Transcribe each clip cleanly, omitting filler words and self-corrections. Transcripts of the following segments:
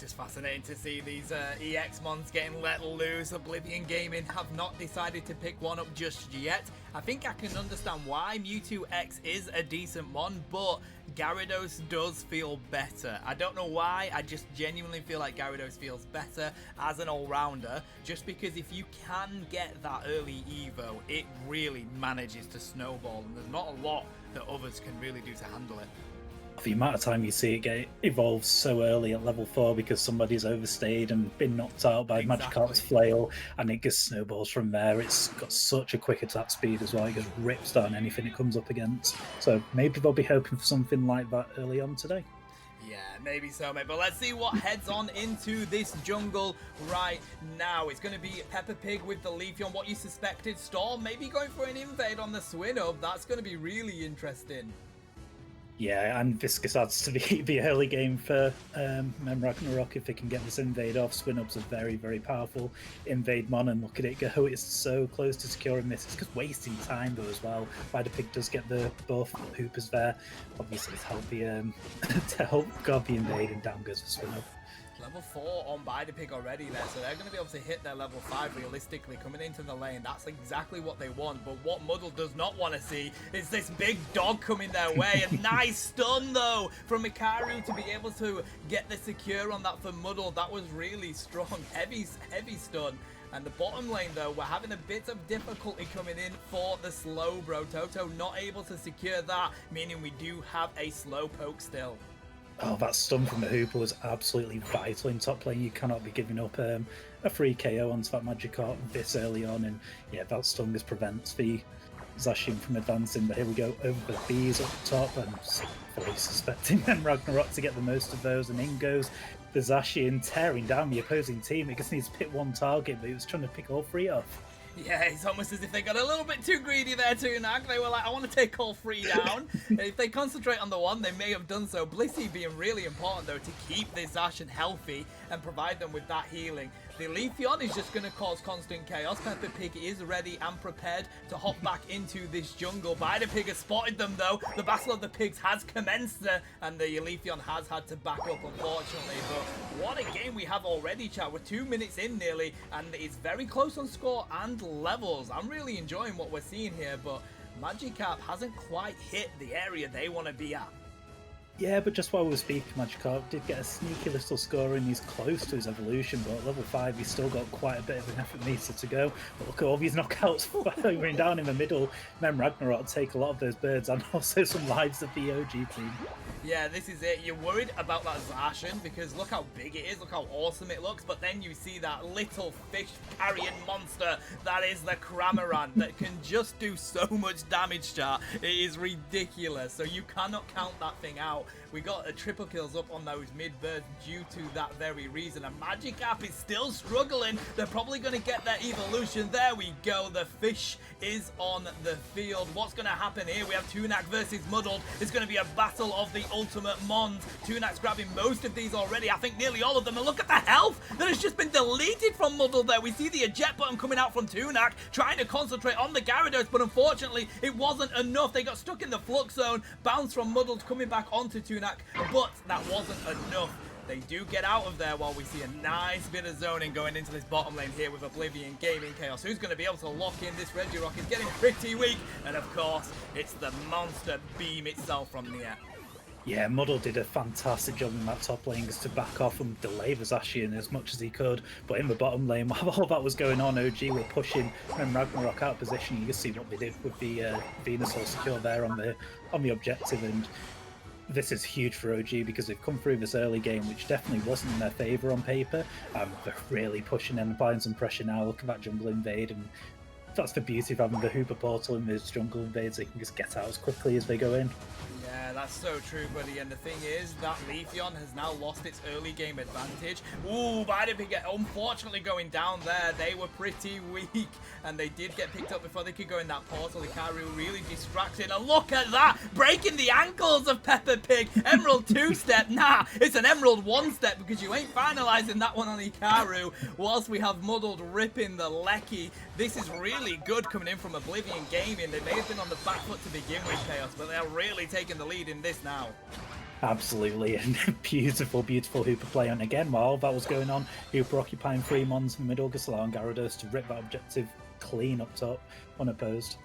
just fascinating to see these EX Mons getting let loose. Oblivion Gaming have not decided to pick one up just yet. I think I can understand why Mewtwo X is a decent one, but Gyarados does feel better. I don't know why, I just genuinely feel like Gyarados feels better as an all-rounder, just because if you can get that early Evo, it really manages to snowball, and there's not a lot that others can really do to handle it. The amount of time you see it get evolved so early at level 4 because somebody's overstayed and been knocked out by Magikarp's flail, and it just snowballs from there. It's got such a quick attack speed as well, it just rips down anything it comes up against. So maybe they'll be hoping for something like that early on today. Yeah, maybe so, mate. But let's see what heads on into this jungle right now. It's going to be Peppa Pig with the Leafeon. What you suspected, Storm maybe going for an invade on the Swinub. That's going to be really interesting. Yeah, and this adds to the early game for MeM Ragnarok if they can get this invade off. Swinub's a very, very powerful invade mon, and look at it go. It's so close to securing this. It's just wasting time though as well. Pig does get the both Hoopers there. Obviously to help the to help guard the invade, and down goes for Swinub. Level 4 on Pig already there, so they're going to be able to hit their level 5 realistically coming into the lane. That's exactly what they want, but what Muddle does not want to see is this big dog coming their way. A nice stun though from Hikaru to be able to get the secure on that for Muddle. That was really strong, heavy stun. And the bottom lane though, we're having a bit of difficulty coming in for the slow bro. Toto not able to secure that, meaning we do have a slow poke still. Oh, that stun from the Hooper was absolutely vital in top lane. You cannot be giving up a free KO onto that Magikarp this early on, and yeah, that stun just prevents the Zacian from advancing. But here we go over the bees up top, and fully suspecting them Ragnarok to get the most of those, and in goes the Zacian tearing down the opposing team. It just needs to pick one target, but he was trying to pick all three off. Yeah, it's almost as if they got a little bit too greedy there, Tunak. They were like, I want to take all three down. If they concentrate on the one, they may have done so. Blissey being really important, though, to keep this Zacian healthy and provide them with that healing. The Leafeon is just going to cause constant chaos. Peppa Pig is ready and prepared to hop back into this jungle. Pig has spotted them, though. The Battle of the Pigs has commenced, and the Leafeon has had to back up, unfortunately. But what a game we have already, chat. We're 2 minutes in nearly, and it's very close on score and levels. I'm really enjoying what we're seeing here, but Magikarp hasn't quite hit the area they want to be at. Yeah, but just while we were speaking, Magikarp did get a sneaky little score in. He's close to his evolution, but at level 5 he's still got quite a bit of an effort meter to go. But look at all these knockouts firing down in the middle. MeM Ragnarok take a lot of those birds and also some lives of the OG team. Yeah, this is it. You're worried about that Zacian because look how big it is, look how awesome it looks, but then you see that little fish carrying monster that is the Cramorant that can just do so much damage, chat. It is ridiculous, so you cannot count that thing out. We got a triple kills up on those mid-birds due to that very reason. And Magikarp is still struggling. They're probably going to get their evolution. There we go. The fish is on the field. What's going to happen here? We have Tunak versus Muddled. It's going to be a battle of the ultimate Mons. Tunak's grabbing most of these already. I think nearly all of them. And look at the health that has just been deleted from Muddled there. We see the eject button coming out from Tunak, trying to concentrate on the Gyarados, but unfortunately it wasn't enough. They got stuck in the flux zone. Bounce from Muddled coming back onto Tunak, but that wasn't enough. They do get out of there while we see a nice bit of zoning going into this bottom lane here with Oblivion Gaming Chaos. Who's going to be able to lock in this Regirock? Is getting pretty weak, and of course it's the monster beam itself from Nia. Yeah, Muddle did a fantastic job in that top lane just to back off and delay the Zacian as much as he could. But in the bottom lane, while all that was going on, OG were pushing MeM Ragnarok out of position. You can see what they did with the Venusaur secure there on the objective, and this is huge for OG because they've come through this early game, which definitely wasn't in their favour on paper. They're really pushing and applying some pressure now. Look at that jungle invade, and that's the beauty of having the Hooper portal in those jungle invades. They can just get out as quickly as they go in. Yeah, that's so true, buddy. And the thing is that Leafeon has now lost its early game advantage. Ooh, Pig unfortunately going down there. They were pretty weak, and they did get picked up before they could go in that portal. Hikaru really distracted. And look at that, breaking the ankles of Peppa Pig. Emerald 2-step. Nah, it's an Emerald 1-step because you ain't finalizing that one on Hikaru. Whilst we have Muddled ripping the Lecky. This is really good coming in from Oblivion Gaming. They may have been on the back foot to begin with, Chaos, but they're really taking the lead in this now. Absolutely, and beautiful, beautiful Hooper play. And again, while all that was going on, Hooper occupying 3 Mons in the middle, just allowing Gyarados to rip that objective clean up top, unopposed.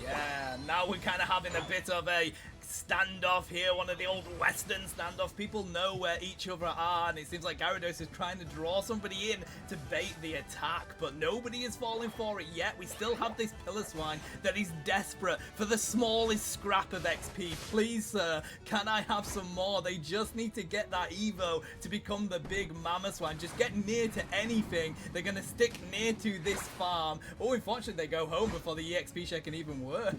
Yeah, now we're kind of having a bit of a standoff here, one of the old Western standoffs. People know where each other are, and it seems like Gyarados is trying to draw somebody in to bait the attack, but nobody is falling for it yet. We still have this Pillar Swine that is desperate for the smallest scrap of XP. Please, sir, can I have some more? They just need to get that Evo to become the big Mama Swine. Just get near to anything. They're going to stick near to this farm. Oh, unfortunately, they go home before the EXP share can even work.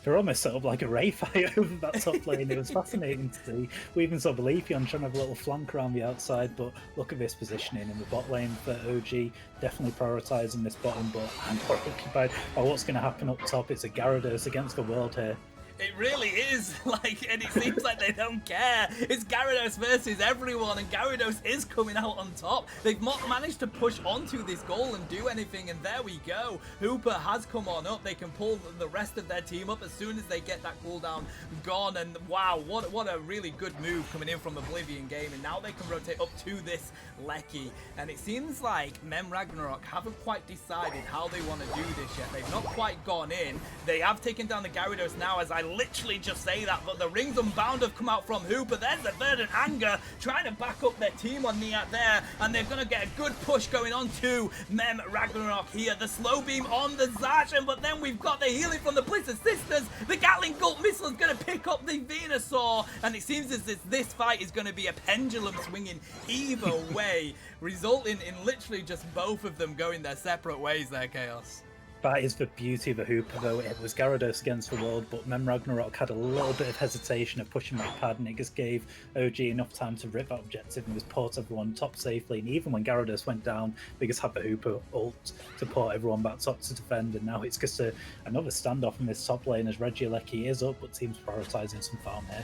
They're almost set up like a Ray fight over that top lane. It was fascinating to see. We even saw Oblivion trying to have a little flank around the outside, but look at this positioning in the bot lane for OG. Definitely prioritising this bottom, but I'm more occupied by what's going to happen up top. It's a Gyarados against the world here. It really is, like, and it seems like they don't care. It's Gyarados versus everyone, and Gyarados is coming out on top. They've not managed to push onto this goal and do anything, and there we go. Hooper has come on up. They can pull the rest of their team up as soon as they get that cooldown gone, and wow, what a really good move coming in from Oblivion Gaming. Now they can rotate up to this Lecky, and it seems like MeM Ragnarok haven't quite decided how they want to do this yet. They've not quite gone in. They have taken down the Gyarados now, as I literally just say that, but the Rings Unbound have come out from Hooper. There's the Verdant Anger trying to back up their team on Niat there, and they're going to get a good push going on to MeM Ragnarok here. The slow beam on the Zacian, but then we've got the healing from the Blizzard Sisters. The Gatling Bolt missile is going to pick up the Venusaur, and it seems as if this fight is going to be a pendulum swinging either way, resulting in literally just both of them going their separate ways there, Chaos. That is the beauty of a Hooper, though. It was Gyarados against the world, but MeM Ragnarok had a little bit of hesitation of pushing that pad, and it just gave OG enough time to rip that objective and just port everyone top safely. And even when Gyarados went down, they just had the Hooper ult to port everyone back top to defend, and now it's just another standoff in this top lane as Regieleki is up, but team's prioritising some farm here.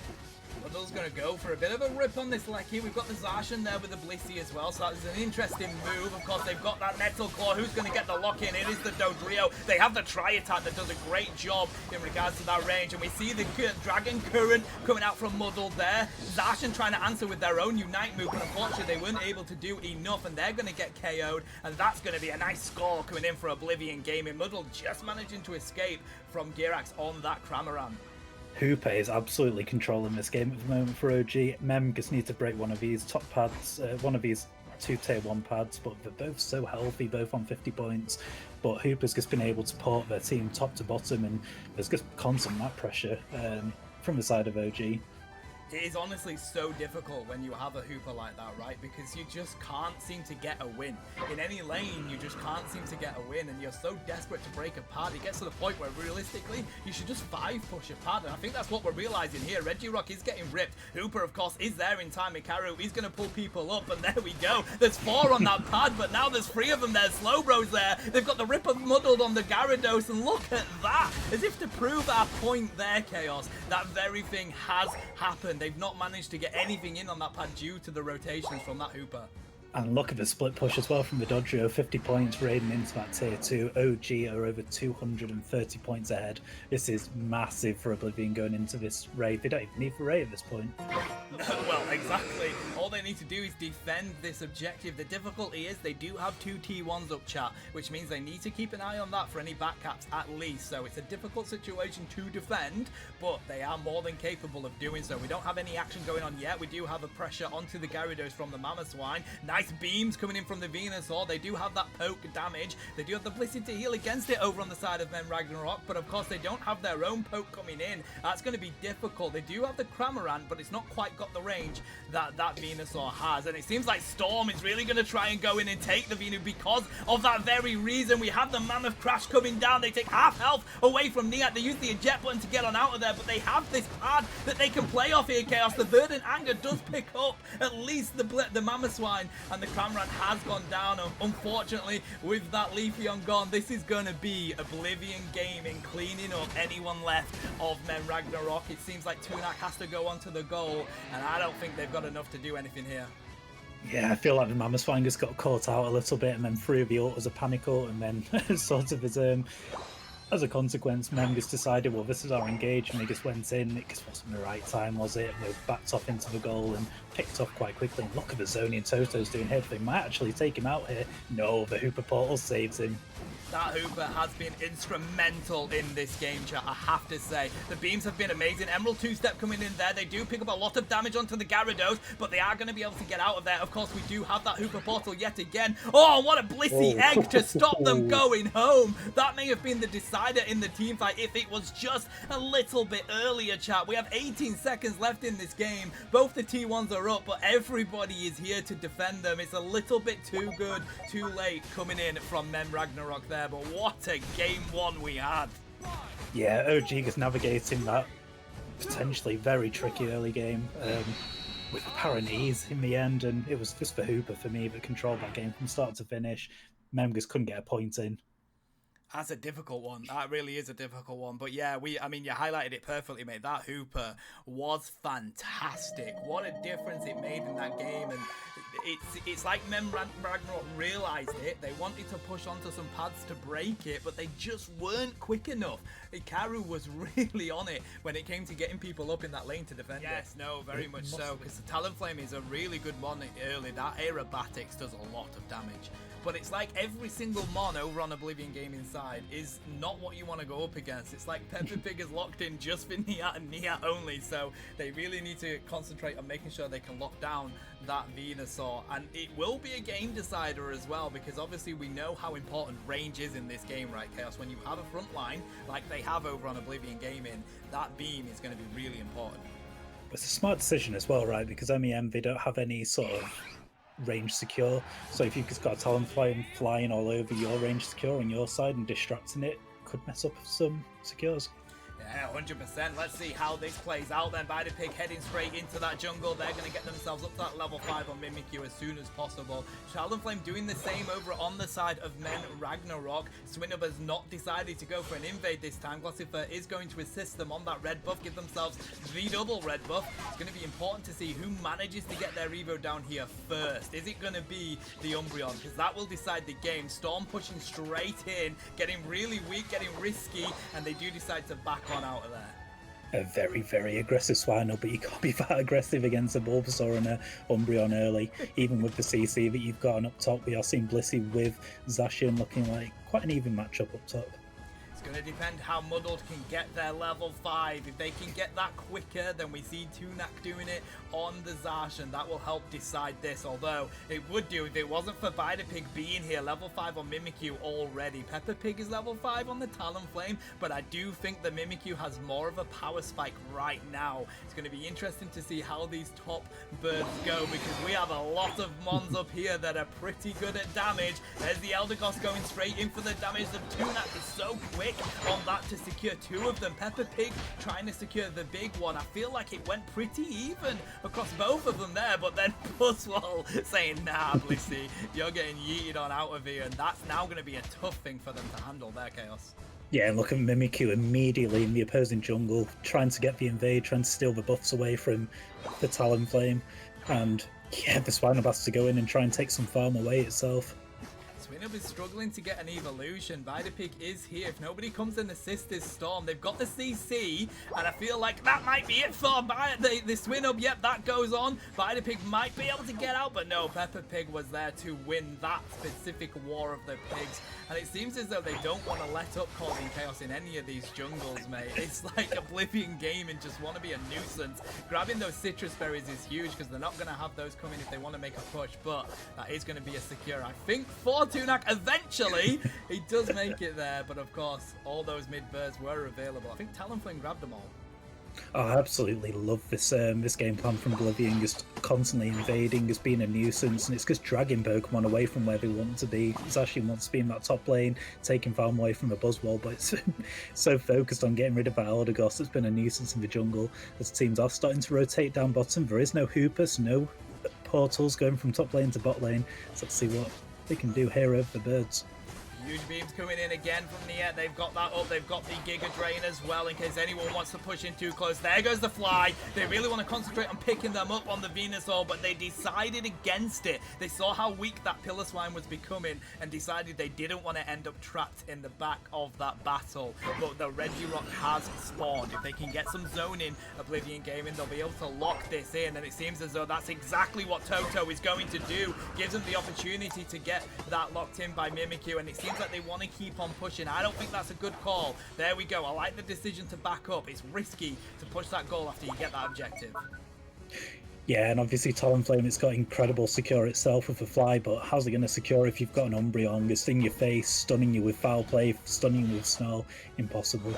Muddle's going to go for a bit of a rip on this Lecky. We've got the Zacian there with the Blissey as well, so that is an interesting move. Of course, they've got that Nettle Claw. Who's going to get the lock-in? It is the Dodrio. They have the Tri-Attack that does a great job in regards to that range, and we see the Dragon Current coming out from Muddle there. Zacian trying to answer with their own Unite move, but unfortunately they weren't able to do enough, and they're going to get KO'd, and that's going to be a nice score coming in for Oblivion Gaming. Muddle just managing to escape from Gyarados on that Cramorant. Hooper is absolutely controlling this game at the moment for OG. MeM just need to break one of these top pads, one of these 2 tier 1 pads, but they're both so healthy, both on 50 points. But Hooper's just been able to port their team top to bottom, and there's just constant map pressure from the side of OG. It is honestly so difficult when you have a Hooper like that, right? Because you just can't seem to get a win. In any lane, you just can't seem to get a win, and you're so desperate to break a pad. It gets to the point where, realistically, you should just 5-push a pad, and I think that's what we're realizing here. Regirock is getting ripped. Hooper, of course, is there in time. Hikaru, he's going to pull people up, and there we go. There's 4 on that pad, but now there's 3 of them there. Slowbro's there. They've got the Ripper Muddled on the Gyarados, and look at that. As if to prove our point there, Chaos, that very thing has happened. They've not managed to get anything in on that pad due to the rotations from that Hooper. And look at the split push as well from the Dodrio, 50 points raiding into that tier 2. OG are over 230 points ahead. This is massive for Oblivion going into this raid. They don't even need for raid at this point. Well, exactly. All they need to do is defend this objective. The difficulty is they do have 2 T1s up, chat, which means they need to keep an eye on that for any backcaps at least. So it's a difficult situation to defend, but they are more than capable of doing so. We don't have any action going on yet. We do have a pressure onto the Gyarados from the Mama Swine. Nice beams coming in from the Venusaur. They do have that poke damage. They do have the Blissey to heal against it over on the side of MeM Ragnarok, but of course they don't have their own poke coming in. That's going to be difficult. They do have the Cramorant, but it's not quite got the range that Venusaur has, and it seems like Storm is really going to try and go in and take the Venu because of that very reason. We have the Mammoth Crash coming down. They take half health away from Niat. They use the eject button to get on out of there, but they have this pad that they can play off here, Chaos. The Verdant Anger does pick up at least the Mammoth Swine, and the Cramorant has gone down. Unfortunately, with that Leafeon gone, this is going to be Oblivion Gaming cleaning up anyone left of MeM Ragnarok. It seems like Tunak has to go onto the goal, and I don't think they've got enough to do anything here. Yeah, I feel like the Mammoth Swine just got caught out a little bit and then threw the ult as a panic ult, and then sort of his as a consequence, MeM just decided, well, this is our engage, and they just went in. It just wasn't the right time, was it? And they backed off into the goal and picked off quite quickly. And look at the Zonian Toto's doing here. They might actually take him out here. No, the Hooper Portal saves him. That Hooper has been instrumental in this game, chat, I have to say. The beams have been amazing. Emerald two-step coming in there. They do pick up a lot of damage onto the Gyarados, but they are going to be able to get out of there. Of course, we do have that Hooper Portal yet again. Oh, what a blissy egg to stop them going home. That may have been the decider in the team fight if it was just a little bit earlier, chat. We have 18 seconds left in this game. Both the T1s are up, but everybody is here to defend them. It's a little bit too good, too late coming in from MeM Ragnarok there. But what a game one we had. Yeah, OG is navigating that potentially very tricky early game with apparent ease in the end, and it was just for Hooper for me that controlled that game from start to finish. MeM just couldn't get a point in. That's a difficult one. That really is a difficult one. But yeah, I mean, you highlighted it perfectly, mate. That Hooper was fantastic. What a difference it made in that game. And it's like MeM Ragnarok realized it. They wanted to push onto some pads to break it, but they just weren't quick enough. Ikaru was really on it when it came to getting people up in that lane to defend it. Yes, no, very much so. Because the Talonflame is a really good one early. That Aerobatics does a lot of damage. But it's like every single Mon over on Oblivion Gaming side is not what you want to go up against. It's like Peppa Pig is locked in just for Nia and Nia only, so they really need to concentrate on making sure they can lock down that Venusaur. And it will be a game decider as well, because obviously we know how important range is in this game, right, Chaos? When you have a front line like they have over on Oblivion Gaming, that beam is going to be really important. It's a smart decision as well, right? Because MEM, they don't have any sort of range secure, so if you've just got a Talonflame flying all over your range secure on your side and distracting it, could mess up some secures. Yeah, 100%. Let's see how this plays out then. Pig heading straight into that jungle. They're going to get themselves up to that level 5 on Mimikyu as soon as possible. Talonflame doing the same over on the side of MeM Ragnarok. Swinub has not decided to go for an invade this time. Glossifer is going to assist them on that red buff, give themselves the double red buff. It's going to be important to see who manages to get their Evo down here first. Is it going to be the Umbreon? Because that will decide the game. Storm pushing straight in, getting really weak, getting risky, and they do decide to back on out of there. A very, very aggressive Swinub, but you can't be that aggressive against a Bulbasaur and a Umbreon early. Even with the CC that you've got on up top, we are seeing Blissey with Zacian looking like quite an even matchup up top. It's going to depend how Muddled can get their level 5. If they can get that quicker, then we see Tunak doing it on the Zacian. That will help decide this, although it would do if it wasn't for Pig being here. Level 5 on Mimikyu already. Peppa Pig is level 5 on the Talonflame, but I do think the Mimikyu has more of a power spike right now. It's going to be interesting to see how these top birds go, because we have a lot of Mons up here that are pretty good at damage. There's the Eldegoss going straight in for the damage. The Tunak is so quick on that to secure 2 of them. Peppa Pig trying to secure the big one. I feel like it went pretty even across both of them there, but then Buzzwole saying, nah, Blissey, you're getting yeeted on out of here, and that's now going to be a tough thing for them to handle there, Chaos. Yeah, and look at Mimikyu immediately in the opposing jungle, trying to get the invade, trying to steal the buffs away from the Talonflame, and yeah, the Swinub has to go in and try and take some farm away itself. Swinub is struggling to get an evolution. Pig is here. If nobody comes and assists this Storm, they've got the CC, and I feel like that might be it for the Swinub. Yep, that goes on. Pig might be able to get out, but no, Peppa Pig was there to win that specific war of the pigs. And it seems as though they don't want to let up causing chaos in any of these jungles, mate. It's like Oblivion Gaming just want to be a nuisance. Grabbing those citrus berries is huge because they're not going to have those coming if they want to make a push, but that is going to be a secure, I think, for Tunak. Eventually, he does make it there, but of course, all those mid-birds were available. I think Talonflame grabbed them all. Oh, I absolutely love this this game plan from Oblivion, just constantly invading, just being a nuisance, and it's just dragging Pokemon away from where they want to be. Zacian wants to be in that top lane, taking farm away from the Buzzwole, but it's so focused on getting rid of that Eldegoss. It's been a nuisance in the jungle as teams are starting to rotate down bottom. There is no Hoopers, no portals going from top lane to bot lane, so let's see what they can do here over the birds. Huge beams coming in again from Nia. They've got that up. They've got the Giga Drain as well in case anyone wants to push in too close. There goes the fly. They really want to concentrate on picking them up on the Venusaur, but they decided against it. They saw how weak that Piloswine was becoming and decided they didn't want to end up trapped in the back of that battle. But the Regirock has spawned. If they can get some zoning, Oblivion Gaming, they'll be able to lock this in, and it seems as though that's exactly what Toto is going to do. Gives them the opportunity to get that locked in by Mimikyu, and it seems like they want to keep on pushing. I don't think that's a good call. There we go. I like the decision to back up. It's risky to push that goal after you get that objective. Yeah, and obviously Talonflame, it's got incredible secure itself with a fly, but how's it going to secure if you've got an Umbreon? It's in your face, stunning you with foul play, stunning you with Snarl. Impossible.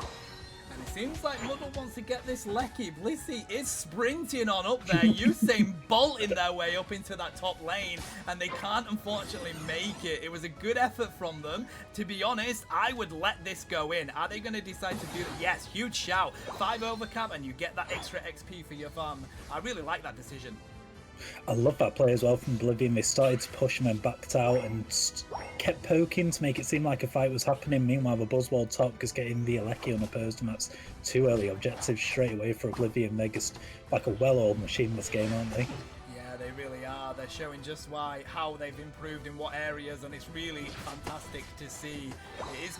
And it seems like Muddle wants to get this Lecky. Blissey is sprinting on up there. Usain bolting their way up into that top lane, and they can't unfortunately make it. It was a good effort from them. To be honest, I would let this go in. Are they going to decide to do that? Yes, huge shout. 5 overcap, and you get that extra XP for your farm. I really like that decision. I love that play as well from Oblivion. They started to push and then backed out and kept poking to make it seem like a fight was happening. Meanwhile, the Buzzwole top just getting the Alecki unopposed, and that's 2 early objectives straight away for Oblivion. They're just like a well-oiled machine this game, aren't they? Yeah, they really are. They're showing just how they've improved in what areas, and it's really fantastic to see.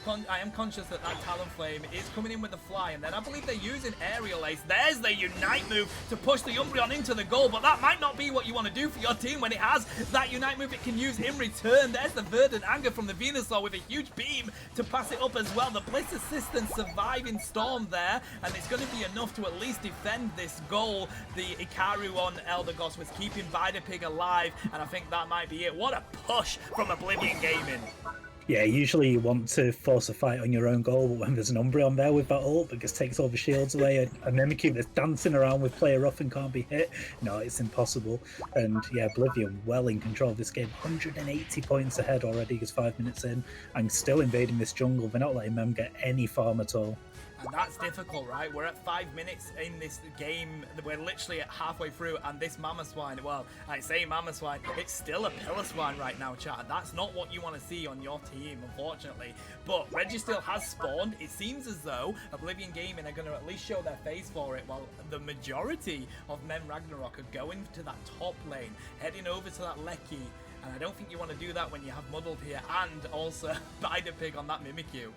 I am conscious that Talonflame is coming in with the fly, and then I believe they're using Aerial Ace. There's the Unite move to push the Umbreon into the goal, but that might not be what you want to do for your team when it has that Unite move it can use in return. There's the Verdant Anger from the Venusaur with a huge beam to pass it up as well. The Bliss Assistant surviving Storm there, and it's going to be enough to at least defend this goal. The Ikaru on Eldegoss was keeping Vidapig alive, and I think that might be it. What a push from Oblivion Gaming. Yeah, usually you want to force a fight on your own goal, but when there's an Umbreon there with that ult that just takes all the shields away, and Mimikyu that's dancing around with player rough and can't be hit, no, it's impossible. And yeah, Oblivion well in control of this game, 180 points ahead already, just 5 minutes in, and still invading this jungle. They're not letting them get any farm at all. And that's difficult, right? We're at 5 minutes in this game. We're literally at halfway through, and this Mamoswine, well, I say Mamoswine, it's still a Piloswine right now, chat. That's not what you want to see on your team, unfortunately. But Registeel has spawned. It seems as though Oblivion Gaming are going to at least show their face for it, while the majority of MeM Ragnarok are going to that top lane, heading over to that Lecky. And I don't think you want to do that when you have Muddled here, and also Vidapig on that Mimikyu.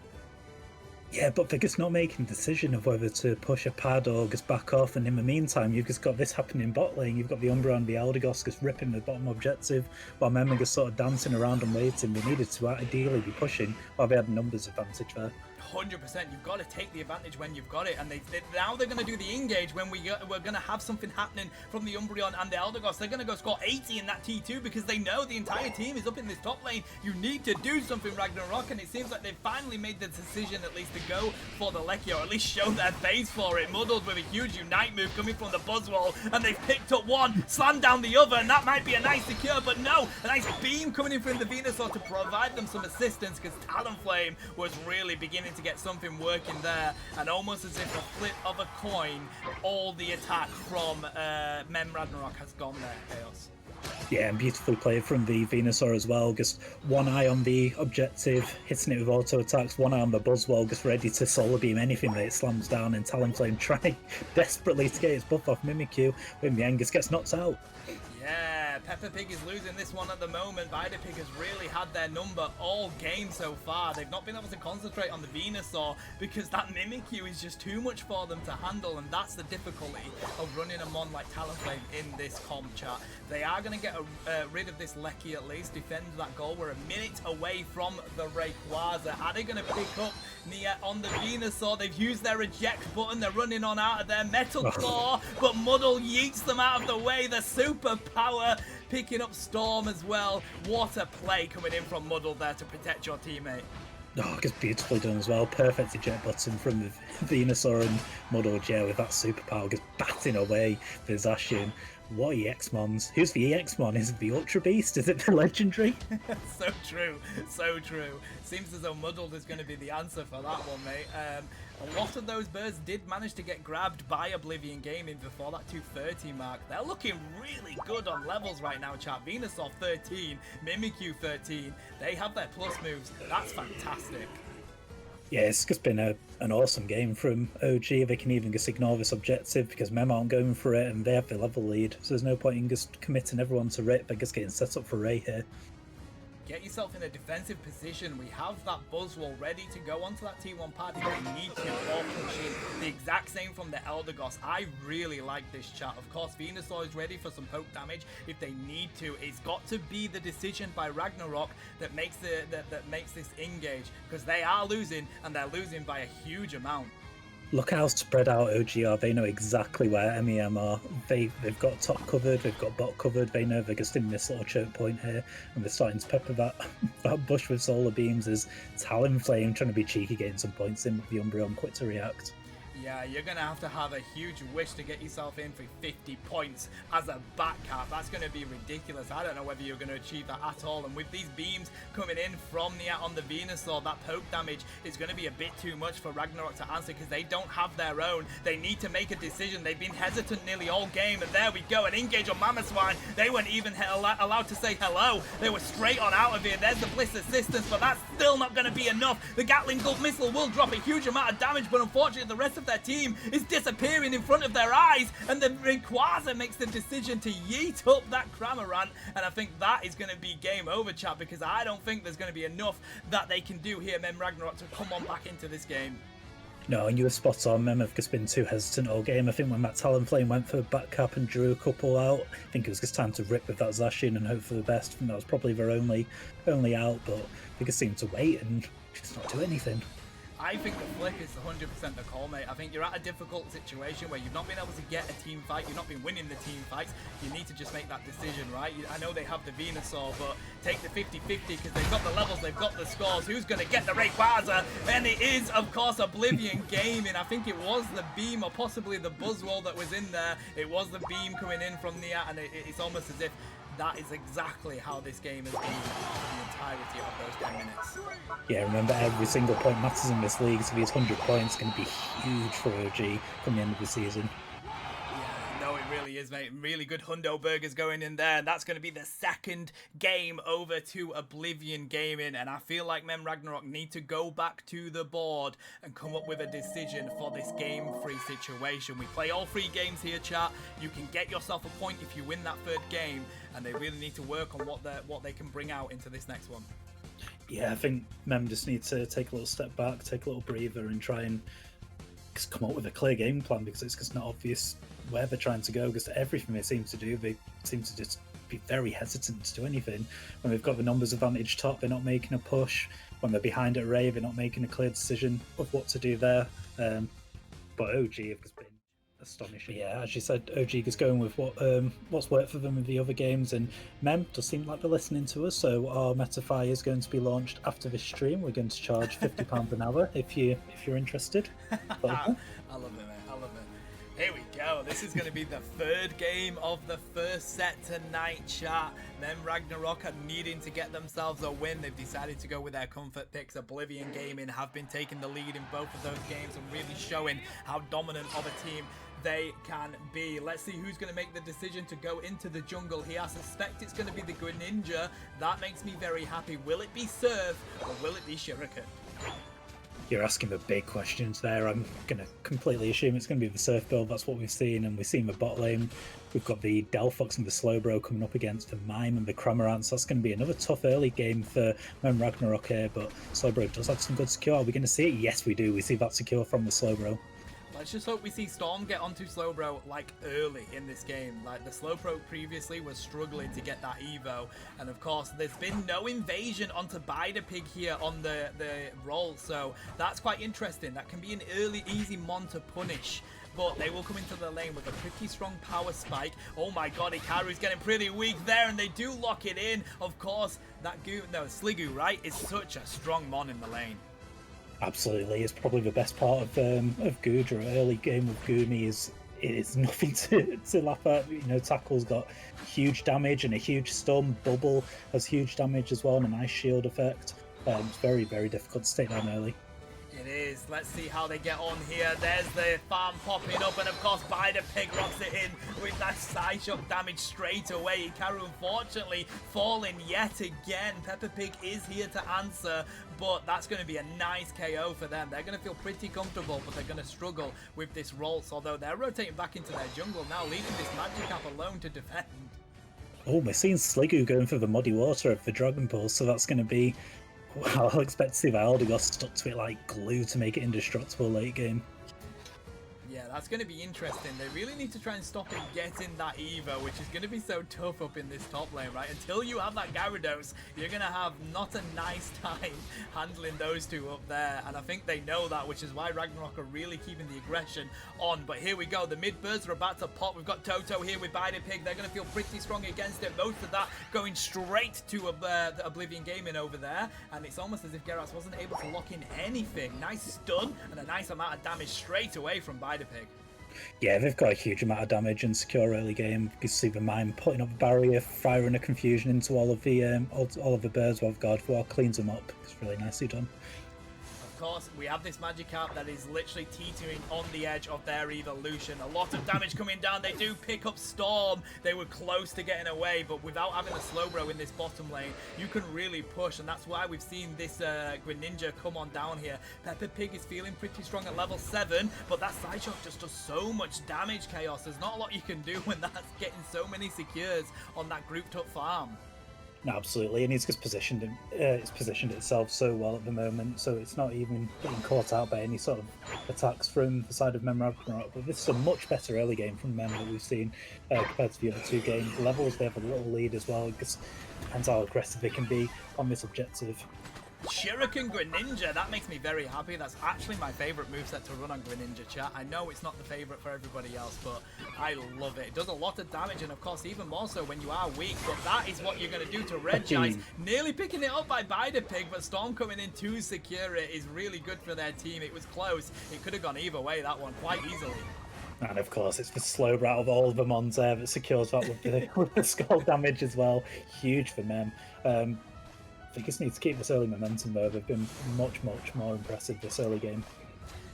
Yeah, but they're just not making a decision of whether to push a pad or just back off, and in the meantime, you've just got this happening in bot lane. You've got the Umbra and the Eldegoss just ripping the bottom objective, while MeM are just sort of dancing around and waiting. They needed to ideally be pushing, while they had a numbers advantage there. 100%. You've got to take the advantage when you've got it, and now they're going to do the engage when we're going to have something happening from the Umbreon and the Eldegoss. They're going to go score 80 in that T2 because they know the entire team is up in this top lane. You need to do something, Ragnarok, and it seems like they've finally made the decision at least to go for the Lecky, or at least show their face for it. Muddled with a huge Unite move coming from the Buzzwole, and they've picked up one, slammed down the other, and that might be a nice secure, but no, a nice beam coming in from the Venusaur to provide them some assistance, because Talonflame was really beginning to get something working there, and almost as if a flip of a coin, all the attack from MeM Ragnarok has gone there, Chaos. Yeah, and beautifully played from the Venusaur as well. Just one eye on the objective, hitting it with auto attacks, one eye on the Buzzwole, just ready to solar beam anything that it slams down, and Talonflame trying desperately to get his buff off Mimikyu, but in the end just gets knocked out. Yeah, Peppa Pig is losing this one at the moment. Vidapig has really had their number all game so far. They've not been able to concentrate on the Venusaur because that Mimikyu is just too much for them to handle, and that's the difficulty of running a Mon like Talonflame in this comp, chat. They are going to get rid of this Lecky at least, defend that goal. We're a minute away from the Rayquaza. Are they going to pick up Nia on the Venusaur? They've used their eject button. They're running on out of their Metal Claw, but Muddle yeets them out of the way. The super power picking up Storm as well. What a play coming in from Muddle there to protect your teammate. Oh, it's beautifully done as well. Perfect eject button from the Venusaur, and Muddled, yeah, with that superpower just batting away the Zacian. What EX Mons? Who's the EX Mon? Is it the Ultra Beast? Is it the Legendary? So true, so true. Seems as though Muddled is going to be the answer for that one, mate. A lot of those birds did manage to get grabbed by Oblivion Gaming before that 230 mark. They're looking really good on levels right now, chat. Venusaur 13, Mimikyu 13. They have their plus moves. That's fantastic. Yeah, it's just been an awesome game from OG. They can even just ignore this objective because MeM aren't going for it and they have the level lead. So there's no point in just committing everyone to Rip. They're just getting set up for Ray here. Get yourself in a defensive position. We have that Buzzwole ready to go onto that T1 pad if they need to, or push in. The exact same from the Eldegoss. I really like this chat. Of course, Venusaur is ready for some poke damage if they need to. It's got to be the decision by Ragnarok that makes that makes this engage, because they are losing, and they're losing by a huge amount. Look how spread out OG are. They know exactly where MEM are. They've got top covered, they've got bot covered. They know they're just in this little choke point here, and they're starting to pepper that bush with solar beams as Talonflame trying to be cheeky, getting some points in with the Umbreon quick to react. Yeah, you're going to have a huge wish to get yourself in for 50 points as a back cap. That's going to be ridiculous. I don't know whether you're going to achieve that at all. And with these beams coming in from on the Venusaur, that poke damage is going to be a bit too much for Ragnarok to answer because they don't have their own. They need to make a decision. They've been hesitant nearly all game. And there we go, an engage on Mamoswine. They weren't even allowed to say hello. They were straight on out of here. There's the Bliss Assistance, but that's still not going to be enough. The Gatling Bolt missile will drop a huge amount of damage, but unfortunately the rest of their team is disappearing in front of their eyes, and the Rayquaza makes the decision to yeet up that Cramorant, and I think that is going to be game over, chat, because I don't think there's going to be enough that they can do here, MeM Ragnarok, to come on back into this game. No, and you were spot on. MeM have just been too hesitant all game. I think when that Talonflame went for back cap and drew a couple out, I think it was just time to rip with that Zacian and hope for the best. I think that was probably their only out, but they just seemed to wait and just not do anything. I think the flick is 100% the call, mate. I think you're at a difficult situation where you've not been able to get a team fight, you've not been winning the team fights. You need to just make that decision, right? I know they have the Venusaur, but take the 50-50 because they've got the levels, they've got the scores. Who's going to get the Rayquaza? And it is, of course, Oblivion Gaming. I think it was the beam or possibly the Buzzwole that was in there. It was the beam coming in from the and it's almost as if that is exactly how this game has been for the entirety of those 10 minutes. Yeah, remember, every single point matters in this league, so these 100 points are going to be huge for OG come the end of the season. Yeah, no, it really is, mate. Really good hundo burgers going in there, and that's going to be the second game over to Oblivion Gaming, and I feel like MeM Ragnarok need to go back to the board and come up with a decision for this game-free situation. We play all 3 games here, chat. You can get yourself a point if you win that 3rd game, and they really need to work on what they can bring out into this next one. Yeah, I think MeM just need to take a little step back, take a little breather, and try and just come up with a clear game plan, because it's just not obvious where they're trying to go, because everything they seem to do, they seem to just be very hesitant to do anything. When they've got the numbers advantage top, they're not making a push. When they're behind at Ray, they're not making a clear decision of what to do there. But OG have just been astonishing. Yeah, as you said, OG is going with what's worked for them in the other games, and MeM does seem like they're listening to us. So our Metafy is going to be launched after this stream. We're going to charge £50 an hour if you're interested. I love it, mate. I love it. Here we go. This is going to be the 3rd game of the 1st set tonight, chat. MeM Ragnarok are needing to get themselves a win. They've decided to go with their comfort picks. Oblivion Gaming have been taking the lead in both of those games and really showing how dominant of a team they can be. Let's see who's going to make the decision to go into the jungle here. I suspect it's going to be the Greninja. That makes me very happy. Will it be Surf or will it be Shuriken? You're asking the big questions there. I'm going to completely assume it's going to be the Surf build. That's what we've seen, and we've seen the bot lane. We've got the Delphox and the Slowbro coming up against the MeM and the Cramorant, so that's going to be another tough early game for MeM Ragnarok here, but Slowbro does have some good secure. Are we going to see it? Yes, we do. We see that secure from the Slowbro. Let's just hope we see Storm get onto Slowbro like early in this game. Like the Slowbro previously was struggling to get that Evo, and of course there's been no invasion onto Bidapig here on the roll, so that's quite interesting. That can be an early easy mon to punish, but they will come into the lane with a pretty strong power spike. Oh my god, Ikaru's getting pretty weak there, and they do lock it in. Of course, that Sliggoo, right, is such a strong mon in the lane. Absolutely, it's probably the best part of Goodra. Early game with Goomy is it is nothing to laugh at. You know, Tackle's got huge damage and a huge stun. Bubble has huge damage as well and a nice shield effect. It's very, very difficult to take down early. It is. Let's see how they get on here. There's the farm popping up, and of course, Pig rocks it in with that side shock damage straight away. Ikaru, unfortunately, falling yet again. Pig is here to answer, but that's going to be a nice KO for them. They're going to feel pretty comfortable, but they're going to struggle with this Ralts, although they're rotating back into their jungle now, leaving this Magikarp alone to defend. Oh, we're seeing Sliggoo going for the muddy water of the Dragon Ball, so that's going to be... Well, I'll expect to see that Eldegoss stuck to it like glue to make it indestructible late game. Yeah, that's going to be interesting. They really need to try and stop him getting that Evo, which is going to be so tough up in this top lane, right? Until you have that Gyarados, you're going to have not a nice time handling those two up there. And I think they know that, which is why Ragnarok are really keeping the aggression on. But here we go. The mid-birds are about to pop. We've got Toto here with Pig. They're going to feel pretty strong against it. Most of that going straight to the Oblivion Gaming over there. And it's almost as if Gyarados wasn't able to lock in anything. Nice stun and a nice amount of damage straight away from Pig. Yeah, they've got a huge amount of damage and secure early game. You can see the MeM putting up a barrier, firing a confusion into all of the birds while God cleans them up. It's really nicely done. Of course, we have this Magikarp that is literally teetering on the edge of their evolution. A lot of damage coming down. They do pick up Storm. They were close to getting away, but without having a Slowbro in this bottom lane, you can really push, and that's why we've seen this Greninja come on down here. Pig is feeling pretty strong at level 7, but that side shot just does so much damage, Chaos. There's not a lot you can do when that's getting so many secures on that grouped up farm. No, absolutely, and it's just positioned itself so well at the moment, so it's not even getting caught out by any sort of attacks from the side of MeM Ragnarok. But this is a much better early game from MeM that we've seen compared to the other two games. Levels, they have a little lead as well. It just depends how aggressive they can be on this objective. Shuriken Greninja, that makes me very happy. That's actually my favourite moveset to run on Greninja, chat. I know it's not the favourite for everybody else, but I love it. It does a lot of damage, and of course even more so when you are weak, but that is what you're going to do to Regice. Nearly picking it up by Pig, but Storm coming in to secure it is really good for their team. It was close. It could have gone either way, that one, quite easily. And of course, it's the slow out of all of the Mons there that secures that with the skull damage as well. Huge for MeM. They just need to keep this early momentum though. They've been much, much more impressive this early game.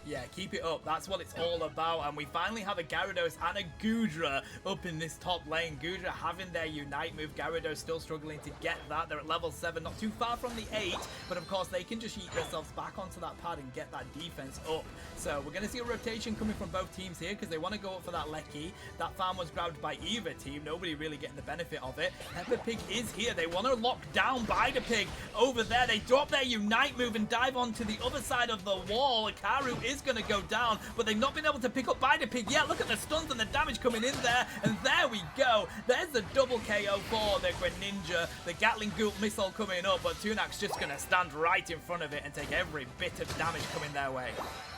Yeah, keep it up. That's what it's all about. And we finally have a Gyarados and a Goodra up in this top lane. Goodra having their Unite move. Gyarados still struggling to get that. They're at level 7, not too far from the 8. But of course, they can just yeet themselves back onto that pad and get that defense up. So we're going to see a rotation coming from both teams here because they want to go up for that Lecky. That farm was grabbed by either team. Nobody really getting the benefit of it. Pig is here. They want to lock down Pig over there. They drop their Unite move and dive onto the other side of the wall. Ikaru is going to go down, but they've not been able to pick up Pig yet. Look at the stuns and the damage coming in there, and there we go. There's the double KO for the Greninja. The Gatling Goop missile coming up, but Tunak's just going to stand right in front of it and take every bit of damage coming their way.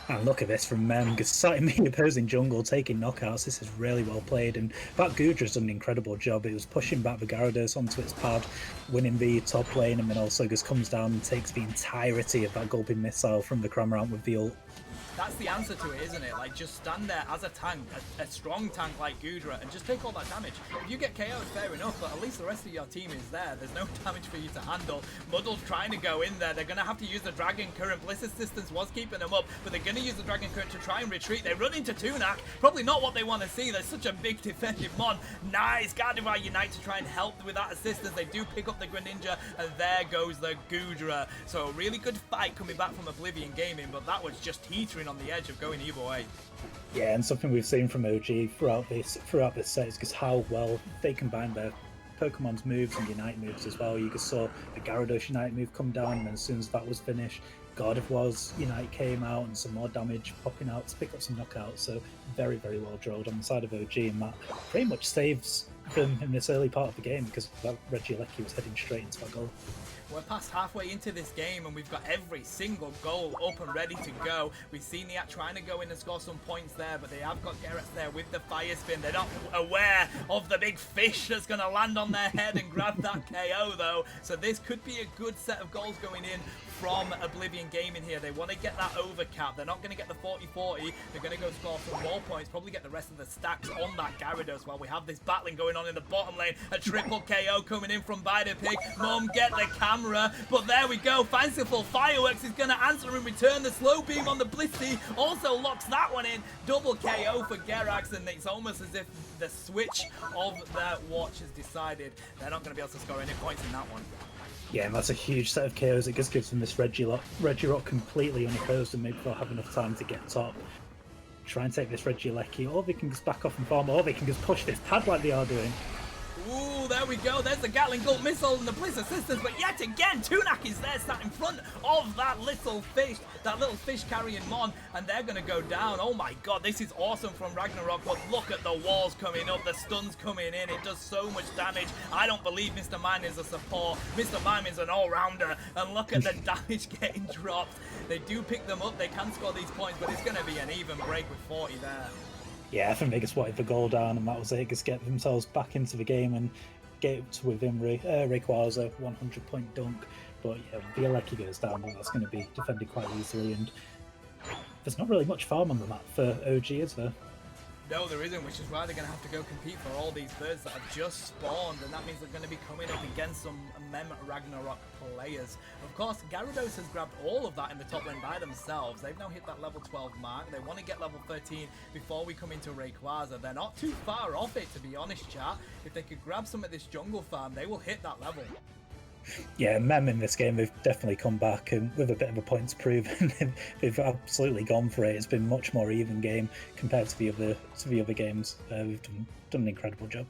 And look at this from MeM, because starting the opposing jungle, taking knockouts. This is really well played, and that Goodra's done an incredible job. It was pushing back the Gyarados onto its pad, winning the top lane, and then also just comes down and takes the entirety of that gulping missile from the Cramorant with the ult. That's the answer to it, isn't it? Like, just stand there as a tank, a strong tank like Goodra, and just take all that damage. If you get KO'd, fair enough, but at least the rest of your team is there. There's no damage for you to handle. Muddle's trying to go in there. They're going to have to use the Dragon Current. Bliss Assistance was keeping them up, but they're going to use the Dragon Current to try and retreat. They run into Tunak. Probably not what they want to see. There's such a big defensive Mon. Nice. Gardevoir Unite to try and help with that assistance. They do pick up the Greninja, and there goes the Goodra. So a really good fight coming back from Oblivion Gaming, but that was just teetering on the edge of going either way. Yeah, and something we've seen from OG throughout this set is just how well they combine their Pokemon's moves and Unite moves as well. You just saw the Gyarados Unite move come down, and as soon as that was finished, Gardevoir's Unite came out and some more damage popping out to pick up some knockouts. So very, very well drilled on the side of OG, and that pretty much saves them in this early part of the game because that Regieleki was heading straight into that goal. We're past halfway into this game and we've got every single goal up and ready to go. We've seen Niat trying to go in and score some points there, but they have got Gyarados there with the fire spin. They're not aware of the big fish that's going to land on their head and grab that KO though. So this could be a good set of goals going in from Oblivion Gaming here. They want to get that overcap. They're not going to get the 40-40. They're going to go score some more points, probably get the rest of the stacks on that Gyarados while we have this battling going on in the bottom lane. A triple KO coming in from Pig. Mom, get the camera. But there we go. Fanciful Fireworks is going to answer in return. The slow beam on the Blissey also locks that one in. Double KO for Gerax, and it's almost as if the switch of their watch has decided they're not going to be able to score any points in that one. Yeah, and that's a huge set of KOs. It just gives them this Regirock completely unopposed, and maybe they'll have enough time to get top. Try and take this Regieleki, or they can just back off and farm, or they can just push this pad like they are doing. Ooh, there we go. There's the Gatling Bolt missile and the Bliss assistance, but yet again, Tunak is there, sat in front of that little fish carrying Mon, and they're going to go down. Oh my god, this is awesome from Ragnarok, but look at the walls coming up, the stuns coming in. It does so much damage. I don't believe Mr. Mime is a support. Mr. Mime is an all-rounder, and look at the damage getting dropped. They do pick them up, they can score these points, but it's going to be an even break with 40 there. Yeah, I think they just wanted the goal down, and that was it. Just get themselves back into the game and get it to within Rayquaza 100-point dunk. But yeah, Regieleki goes down, but that's going to be defended quite easily. And there's not really much farm on the map for OG, is there? No, there isn't, which is why they're going to have to go compete for all these birds that have just spawned, and that means they're going to be coming up against some MeM Ragnarok players. Of course, Gyarados has grabbed all of that in the top lane by themselves. They've now hit that level 12 mark. They want to get level 13 before we come into Rayquaza. They're not too far off it, to be honest, chat. If they could grab some of this jungle farm, they will hit that level. Yeah, MeM in this game, they've definitely come back and with a bit of a point to prove, and they've absolutely gone for it. It's been much more even game compared to the other games. We've done an incredible job.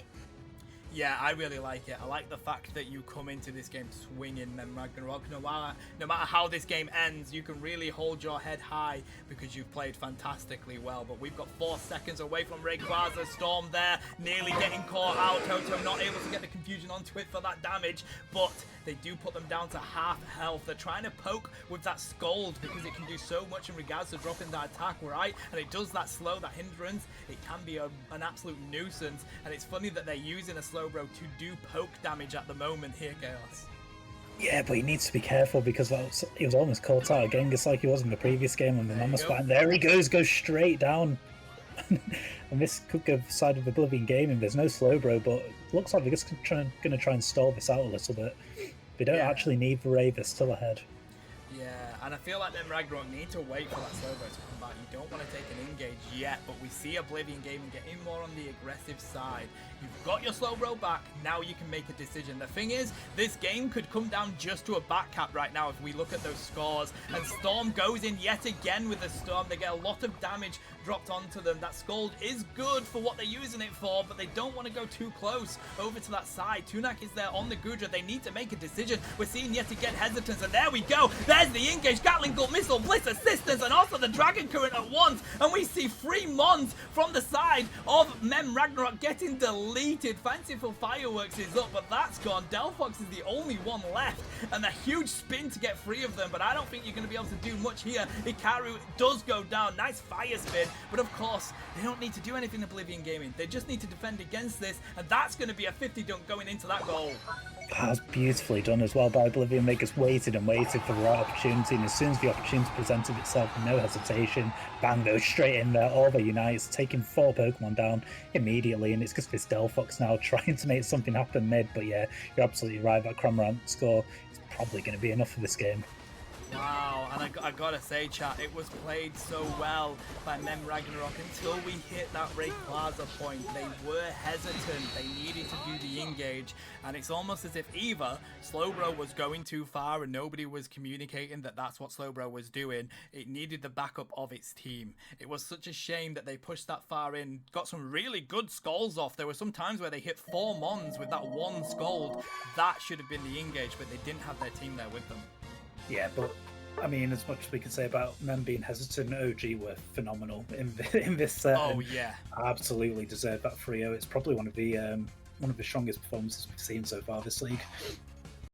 Yeah, I really like it. I like the fact that you come into this game swinging MeM Ragnarok. No matter how this game ends, you can really hold your head high because you've played fantastically well. But we've got 4 seconds away from Rayquaza. Storm there, nearly getting caught out. Toto not able to get the confusion onto it for that damage, but they do put them down to half health. They're trying to poke with that Scold because it can do so much in regards to dropping that attack, right? And it does that slow, that hindrance. It can be an absolute nuisance. And it's funny that they're using a slow bro to do poke damage at the moment here, Chaos. Yeah, but he needs to be careful because he was almost caught out again, just like he was in the previous game on the Mammoth Splat. There he goes straight down. And this could go side of Oblivion Gaming. There's no slow bro, but it looks like they're just going to try and stall this out a little bit. They don't actually need the Ray, they're still ahead. Yeah, and I feel like them Ragnarok need to wait for that slow bro to come back. You don't want to take an engage yet, but we see Oblivion Gaming getting more on the aggressive side. You've got your slow bro back, now you can make a decision. The thing is, this game could come down just to a back cap right now if we look at those scores. And Storm goes in yet again with the Storm. They get a lot of damage dropped onto them. That Scold is good for what they're using it for, but they don't want to go too close over to that side. Tunak is there on the Gudra. They need to make a decision. We're seeing yet again hesitance, and there we go. There's the engage, Gatling Bolt missile, Bliss assistance, and also the Dragon Current at once. And we see 3 Mons from the side of MeM Ragnarok getting deleted. Fanciful Fireworks is up, but that's gone. Delphox is the only one left, and a huge spin to get 3 of them, but I don't think you're going to be able to do much here. Hikaru does go down. Nice fire spin, but of course, they don't need to do anything Oblivion Gaming. They just need to defend against this, and that's going to be a 50 dunk going into that goal. That's beautifully done as well by Oblivion. They just waited and waited for the right opportunity, and as soon as the opportunity presented itself, no hesitation, bang, goes straight in there. All the Unites taking 4 Pokemon down immediately, and it's just this Delphox now trying to make something happen mid. But yeah, you're absolutely right, that Cramorant score is probably going to be enough for this game. Wow, and I gotta say, chat, it was played so well by MeM Ragnarok until we hit that Rayquaza point. They were hesitant, they needed to do the engage, and it's almost as if either Slowbro was going too far and nobody was communicating that that's what Slowbro was doing. It needed the backup of its team. It was such a shame that they pushed that far in, got some really good skulls off. There were some times where they hit 4 Mons with that 1 Scald. That should have been the engage, but they didn't have their team there with them. Yeah, but I mean, as much as we could say about MeM being hesitant, OG were phenomenal in this set. Oh yeah, absolutely deserved that 3-0. It's probably one of the one of the strongest performances we've seen so far this league.